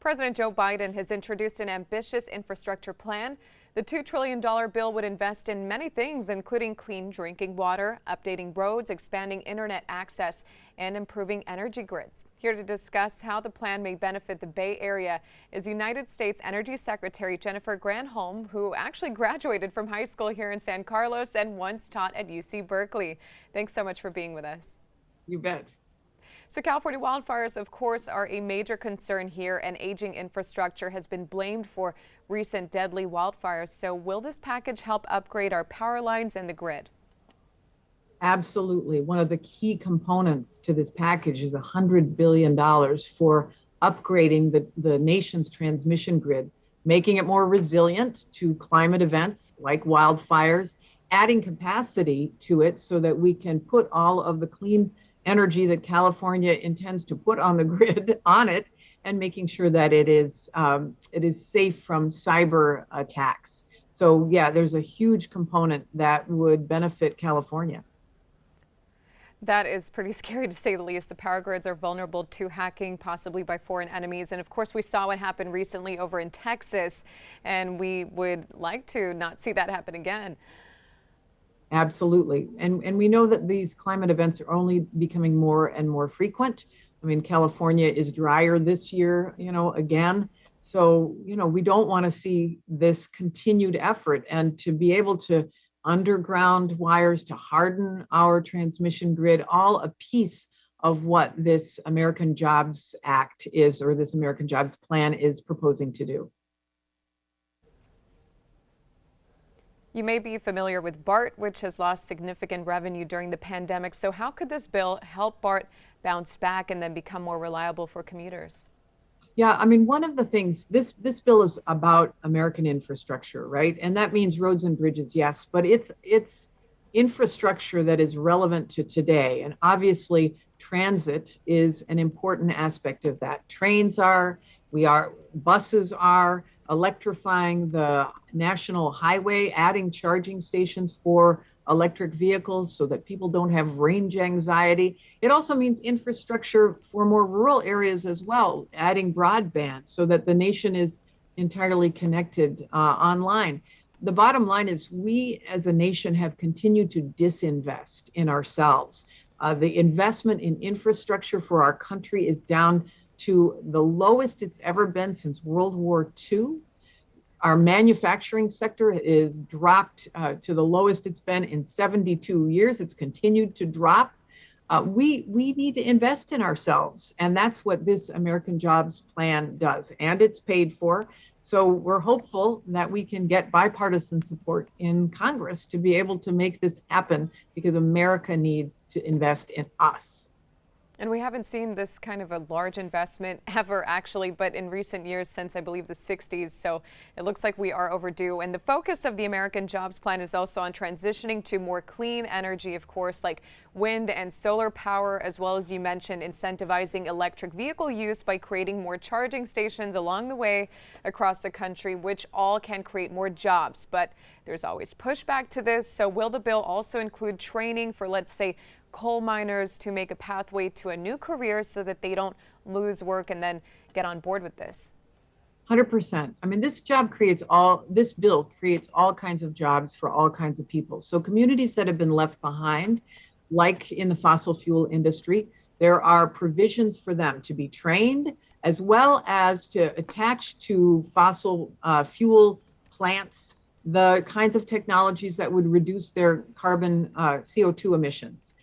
President Joe Biden has introduced an ambitious infrastructure plan. The $2 trillion bill would invest in many things, including clean drinking water, updating roads, expanding internet access, and improving energy grids. Here to discuss how the plan may benefit the Bay Area is United States Energy Secretary Jennifer Granholm, who actually graduated from high school here in San Carlos and once taught at UC Berkeley. Thanks so much for being with us. You bet. So California wildfires, of course, are a major concern here, and aging infrastructure has been blamed for recent deadly wildfires. So will this package help upgrade our power lines and the grid? Absolutely. One of the key components to this package is $100 billion for upgrading the nation's transmission grid, making it more resilient to climate events like wildfires, adding capacity to it so that we can put all of the clean energy that California intends to put on the grid on it, and making sure that it is safe from cyber attacks. So yeah, there's a huge component that would benefit California. That is pretty scary to say the least. The power grids are vulnerable to hacking, possibly by foreign enemies. And of course, we saw what happened recently over in Texas, and we would like to not see that happen again. Absolutely. And we know that these climate events are only becoming more and more frequent. I mean, California is drier this year, again. So, we don't want to see this continued effort, and to be able to underground wires to harden our transmission grid, all a piece of what this American Jobs Act is, or this American Jobs Plan is proposing to do. You may be familiar with BART, which has lost significant revenue during the pandemic. So how could this bill help BART bounce back and then become more reliable for commuters? Yeah, I mean, one of the things, this bill is about American infrastructure, right? And that means roads and bridges, yes, but it's infrastructure that is relevant to today. And obviously, transit is an important aspect of that. Buses are, electrifying the national highway, adding charging stations for electric vehicles so that people don't have range anxiety. It also means infrastructure for more rural areas as well, adding broadband so that the nation is entirely connected online. The bottom line is we as a nation have continued to disinvest in ourselves. The investment in infrastructure for our country is down to the lowest it's ever been since World War II. Our manufacturing sector is dropped to the lowest it's been in 72 years. It's continued to drop. We need to invest in ourselves, and that's what this American Jobs Plan does, and it's paid for. So we're hopeful that we can get bipartisan support in Congress to be able to make this happen, because America needs to invest in us. And we haven't seen this kind of a large investment ever, actually, but in recent years, since I believe the 60s. So it looks like we are overdue. And the focus of the American Jobs Plan is also on transitioning to more clean energy, of course, like wind and solar power, as well as, you mentioned, incentivizing electric vehicle use by creating more charging stations along the way across the country, which all can create more jobs. But there's always pushback to this. So will the bill also include training for, let's say, coal miners to make a pathway to a new career so that they don't lose work and then get on board with this? 100%. I mean, this bill creates all kinds of jobs for all kinds of people. So communities that have been left behind, like in the fossil fuel industry, there are provisions for them to be trained, as well as to attach to fossil fuel plants the kinds of technologies that would reduce their carbon CO2 emissions.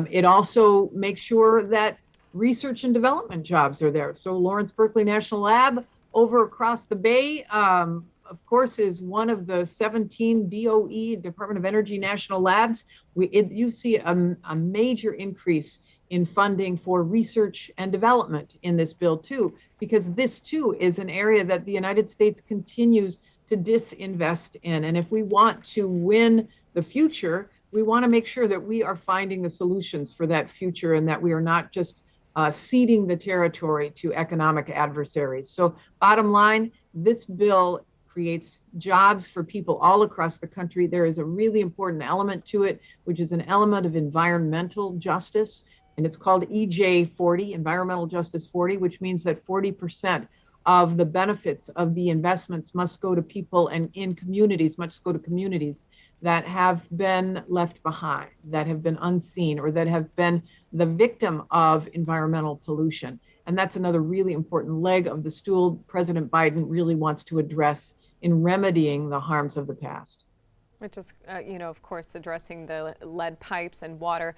It also makes sure that research and development jobs are there. So Lawrence Berkeley National Lab over across the Bay, of course, is one of the 17 DOE, Department of Energy national labs. You see a major increase in funding for research and development in this bill too, because this too is an area that the United States continues to disinvest in. And if we want to win the future, we want to make sure that we are finding the solutions for that future, and that we are not just ceding the territory to economic adversaries. So bottom line, this bill creates jobs for people all across the country. There is a really important element to it, which is an element of environmental justice, and it's called EJ 40, Environmental Justice 40, which means that 40% of the benefits of the investments must go to people and in communities, must go to communities that have been left behind, that have been unseen, or that have been the victim of environmental pollution. And that's another really important leg of the stool President Biden really wants to address in remedying the harms of the past. Which is, of course, addressing the lead pipes and water.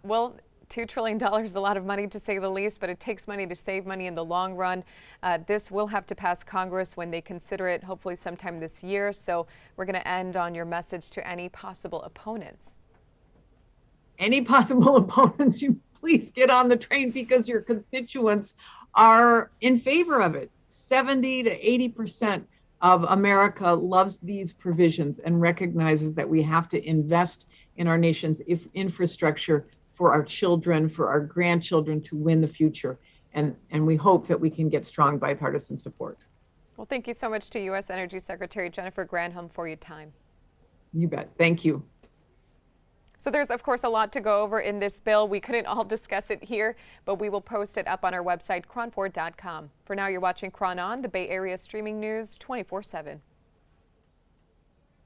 Well, $2 trillion is a lot of money to say the least, but it takes money to save money in the long run. This will have to pass Congress when they consider it, hopefully sometime this year. So we're going to end on your message to any possible opponents. Any possible opponents, you please get on the train because your constituents are in favor of it. 70 to 80% of America loves these provisions and recognizes that we have to invest in our nation's infrastructure for our children, for our grandchildren to win the future. And we hope that we can get strong bipartisan support. Well, thank you so much to U.S. Energy Secretary Jennifer Granholm for your time. You bet. Thank you. So there's, of course, a lot to go over in this bill. We couldn't all discuss it here, but we will post it up on our website, KRON4.com. For now, you're watching KRON On, the Bay Area streaming news 24/7.